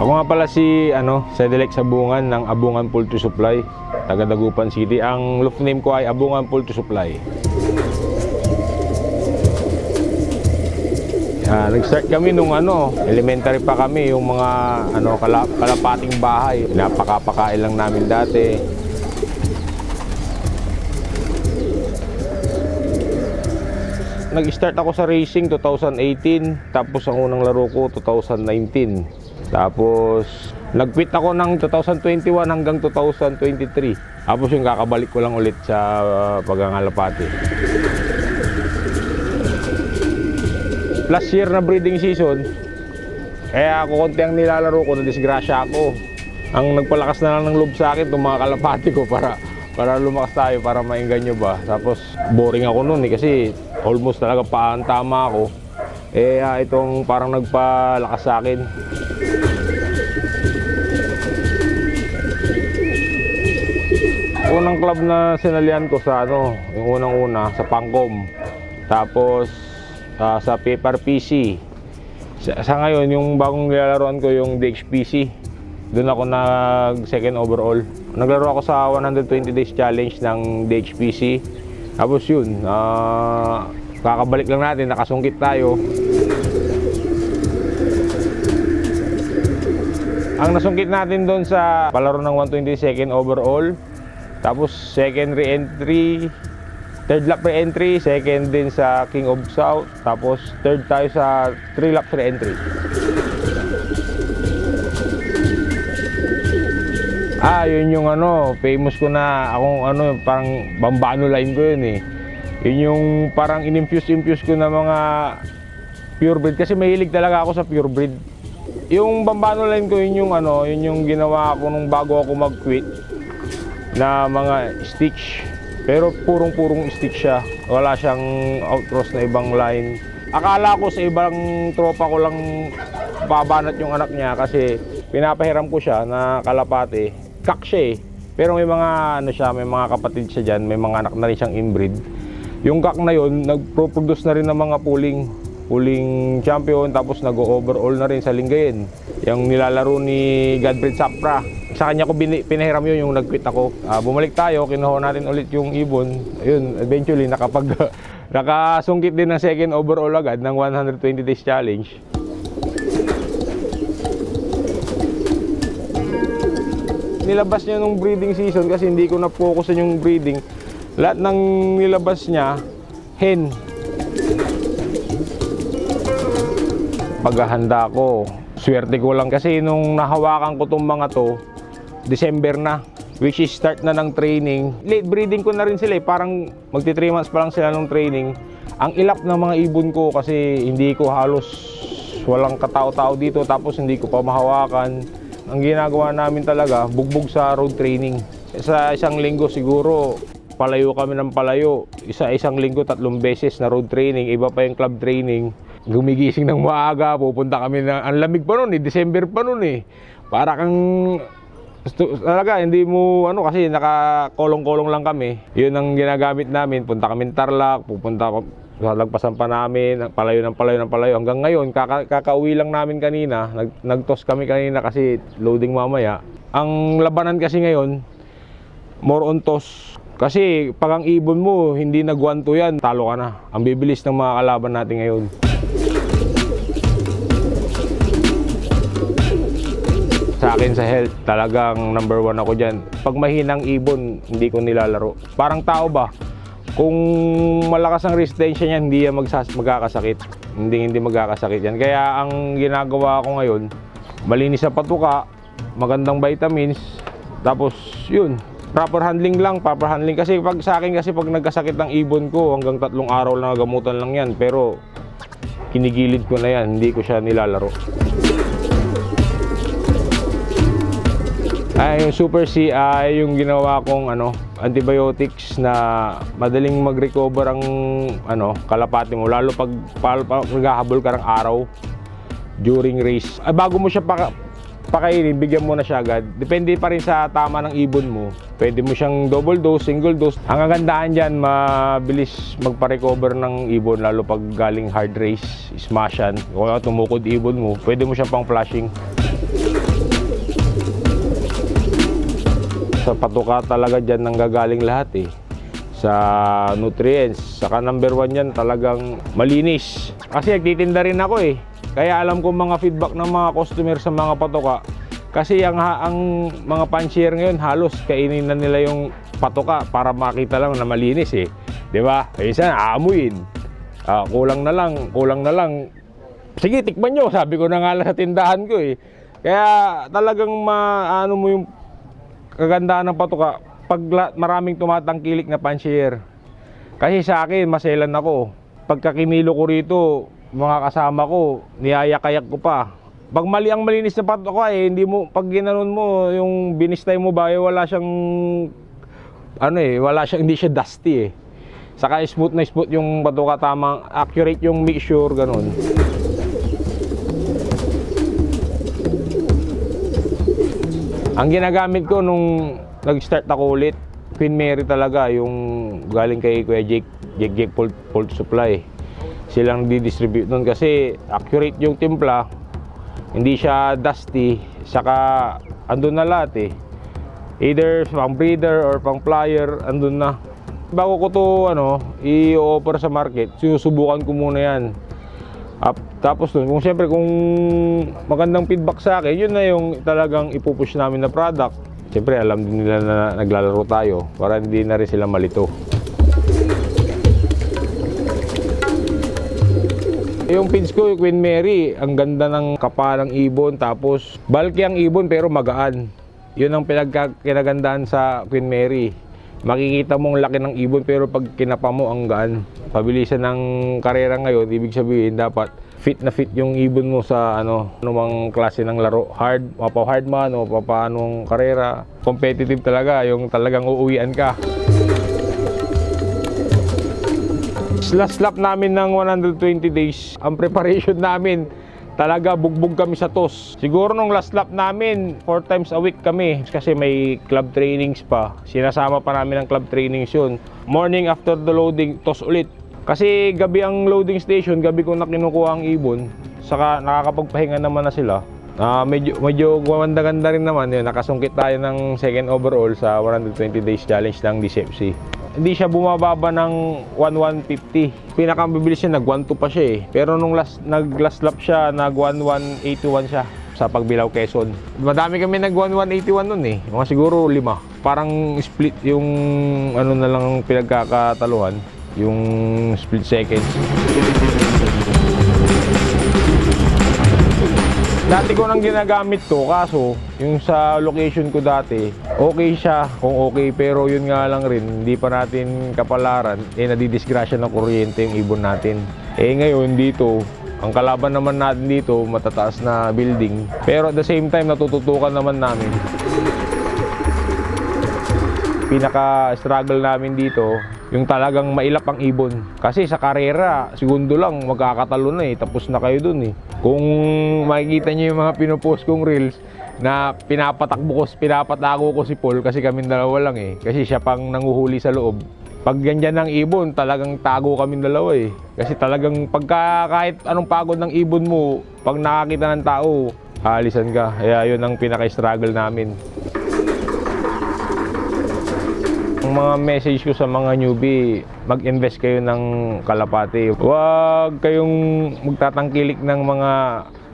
Ako nga pala si Sedelec Sabungan ng Abungan Poultry Supply, taga Dagupan City. Ang loft name ko ay Abungan Poultry Supply. Nag-start kami nung elementary pa kami, yung mga kalapating bahay. Napakapakain lang namin dati. Nag-start ako sa racing 2018, tapos ang unang laro ko 2019. Tapos nag-quit ako ng 2021 hanggang 2023. Tapos yung kakabalik ko lang ulit sa pagangalapati. Last year na breeding season, kaya ako konti ang nilalaro ko, nadisgrasya ako. Ang nagpalakas na lang ng loob sa akin itong mga kalapati ko para lumakas tayo, para mainggan nyo ba. Tapos boring ako noon kasi almost talaga tama ako. Itong parang nagpalakas sa akin. Unang club na sinalihan ko sa yung unang-una sa Pangcom. Tapos sa Paper PC. Sa ngayon, yung bagong nilalaroan ko yung DXPC. Doon ako nag-second overall. Naglaro ako sa 120 days challenge ng DXPC. Tapos yun, kakabalik lang natin, nakasungkit tayo. Ang nasungkit natin doon sa palaro ng 120 second overall. Tapos second re-entry, third lap re-entry, second din sa King of South, tapos third tayo sa 3 laps re-entry. Yun yung famous ko na akong parang bambano line ko yun eh. Yun yung parang in-infuse ko na mga purebred kasi mahilig talaga ako sa purebred. Yung bambano line ko yun yung ginawa ko nung bago ako mag-quit na mga stitch. Pero purong stitch siya. Wala siyang outcross na ibang line. Akala ko sa ibang tropa ko lang babanat yung anak niya kasi pinapahiram ko siya na kalapate. Kak siya eh. Pero may mga may mga kapatid siya dyan, may mga anak na rin siyang inbreed. Yung kak na yun, nagpo-produce na rin ng mga pooling champion, tapos nag-overall na rin sa Lingayen. Yung nilalaro ni Godfred Sapra. Sa kanya ko pinahiram yun, yung nag-quit ako. Bumalik tayo, kinuha natin ulit yung ibon. Ayun, eventually nakasungkit din ng second overall agad ng 120 days challenge. Nilabas niya nung breeding season kasi hindi ko na-focus yung breeding. Lahat ng nilabas niya, hen. Paghahanda ko, swerte ko lang kasi nung nahawakan ko tong mga to, December na, which is start na ng training. Late breeding ko na rin sila parang magti 3 months pa lang sila ng training. Ang ilap ng mga ibon ko kasi hindi ko halos walang katao-tao dito, tapos hindi ko pa mahawakan. Ang ginagawa namin talaga, bugbog sa road training. Sa isang linggo siguro, palayo kami ng palayo. Isang linggo 3 beses na road training, iba pa yung club training. Gumigising ng maaga, pupunta kami ang lamig pa noon eh, December pa noon eh. Para kang talaga hindi mo kasi nakakolong-kolong lang kami. Yun ang ginagamit namin, punta kami Tarlac, lagpasan pa namin, palayo ng palayo. Hanggang ngayon, kakauwi lang namin kanina, nag-toss kami kanina kasi loading mamaya. Ang labanan kasi ngayon, more on toss. Kasi pag ang ibon mo, hindi nag-1-2 yan, talo ka na. Ang bibilis ng mga kalaban natin ngayon. Sa akin sa health, talagang number 1 ako dyan. Pag mahinang ibon, hindi ko nilalaro. Parang tao ba? Kung malakas ang resistensya niya, hindi yan magkakasakit. Hindi magkakasakit yan. Kaya ang ginagawa ko ngayon, malinis sa patuka, magandang vitamins, tapos yun, proper handling kasi sa akin pag nagkasakit ng ibon ko, hanggang 3 araw lang gamutan lang yan. Pero kinigilid ko na yan, hindi ko siya nilalaro. Yung Super C ay yung ginawa kong antibiotics na madaling mag-recover ang kalapati mo, lalo pag naghahabol ka ng araw during race. Bago mo siya pakainin, bigyan mo na siya agad. Depende pa rin sa tama ng ibon mo. Pwede mo siyang double dose, single dose. Ang kagandaan dyan, mabilis magpa-recover ng ibon, lalo pag galing hard race, smashan. Kung tumukod ibon mo, pwede mo siya pang flashing. Sa patuka talaga dyan nanggagaling lahat eh. Sa nutrients. Saka number 1 yan talagang malinis. Kasi nagtitinda rin ako eh. Kaya alam ko mga feedback ng mga customer sa mga patuka. Kasi ang mga pansier ngayon halos kainin na nila yung patuka para makita lang na malinis eh. 'Di ba? Minsan aamuin. Kulang na lang. Sige, tikman nyo. Sabi ko na nga lang sa tindahan ko eh. Kaya talagang maano mo yung kagandahan ng patuka pag maraming tumatangkilik na pansier. Kasi sa akin, maselan ako. Pagka kinilo ko rito, mga kasama ko, niyayak-ayak ko pa. Pag mali ang malinis na patuka eh, hindi mo, pag ginanon mo, yung binistay mo ba, wala siyang, hindi siya dusty eh. Saka smooth na smooth yung patuka, tamang accurate yung mixture, ganun. Ang ginagamit ko nung nag-start ako ulit, Queen Mary talaga, yung galing kay Kuya Jake Poultry Supply. Silang di-distribute nun kasi accurate yung timpla, hindi siya dusty, saka andun na lahat eh. Either pang breeder or pang flyer, andun na. Bago ko to i-offer sa market, sinusubukan ko muna yan. Tapos dun, kung magandang feedback sa akin, yun na yung talagang ipupush namin na product. Siyempre alam din nila na naglalaro tayo para hindi na rin sila malito. Yung feeds ko, yung Queen Mary, ang ganda ng kapalang ibon, tapos bulky ang ibon pero magaan. Yun ang kinagandaan sa Queen Mary. Makikita mong laki ng ibon pero pag kinapa mo ang gaan. Pabilisan ng karera ngayon, ibig sabihin dapat fit na fit yung ibon mo sa anumang klase ng laro. Hard man o paanong karera. Competitive talaga, yung talagang uuwian ka. Last lap namin ng 120 days, ang preparation namin, talaga bugbog kami sa toss. Siguro nung last lap namin, 4 times a week kami kasi may club trainings pa. Sinasama pa namin ang club trainings yun. Morning after the loading, toss ulit. Kasi gabi ang loading station, gabi ko na kinukuha ang ibon. Saka nakakapagpahinga naman na sila. Medyo gumanda-ganda rin naman yun. Nakasungkit tayo ng second overall sa 120 days challenge ng DCFC. Hindi siya bumababa ng 1,150. Pinakamabibilis siya, nag-1,2 pa siya eh. Pero nung nag-last lap siya, nag-1,181 siya sa Pagbilao, Quezon. Madami kami nag-1,181 nun eh. Mga siguro 5. Parang split yung na lang pinagkakataluhan. Yung split seconds. Dati ko nang ginagamit to, kaso yung sa location ko dati, okay siya kung okay, pero yun nga lang rin, hindi pa natin kapalaran, nadidisgrasya ng kuryente yung ibon natin. Ngayon dito, ang kalaban naman natin dito, matataas na building, pero at the same time natututukan naman namin. Pinaka-struggle namin dito, yung talagang mailap ang ibon. Kasi sa karera, segundo lang, magkakatalo na eh. Tapos na kayo dun eh. Kung makikita nyo yung mga pinupost kong reels, na pinapatago ko si Paul kasi kami dalawa lang eh. Kasi siya pang nanguhuli sa loob. Pag ganyan ng ibon, talagang tago kami dalawa eh. Kasi talagang kahit anong pagod ng ibon mo, pag nakakita ng tao, haalisan ka. Kaya yun ang pinaka-struggle namin. Ang mga message ko sa mga newbie, mag-invest kayo ng kalapati. Huwag kayong magtatangkilik ng mga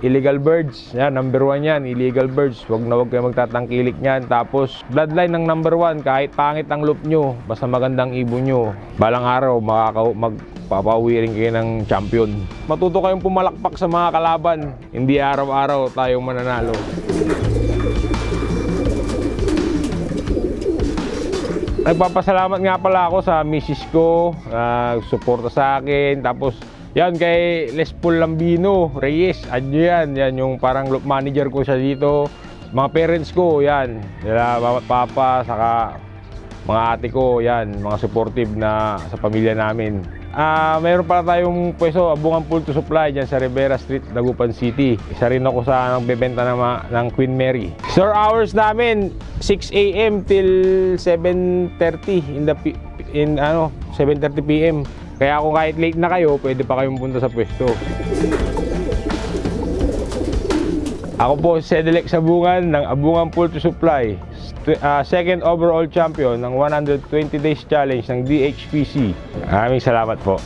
illegal birds. Yan, number 1 yan, illegal birds. Huwag kayong magtatangkilik niyan. Tapos, bloodline ng number 1, kahit pangit ang loop nyo, basta magandang ibon nyo, balang araw, magpapauwi rin kayo ng champion. Matuto kayong pumalakpak sa mga kalaban. Hindi araw-araw tayong mananalo. Nagpapasalamat nga pala ako sa misis ko, suporta sa akin. Tapos yan kay Les Paul Lambino Reyes, yan yung parang loop manager ko siya dito. Mga parents ko, yan, nila mama at papa, saka mga ate ko, yan, mga supportive na sa pamilya namin. Mayroon pala tayong pwesto, Abungan Poultry Supply dyan sa Rivera Street, Dagupan City. Isa rin ako sa nagbebenta ng Queen Mary. Sir, hours namin 6 AM till 7:30 7:30 PM. Kaya kung kahit late na kayo, pwede pa kayong punta sa pwesto. Ako po si Cedric Sabungan ng Abungan Poultry Supply, second overall champion ng 120 Days Challenge ng DHPC. Maraming salamat po.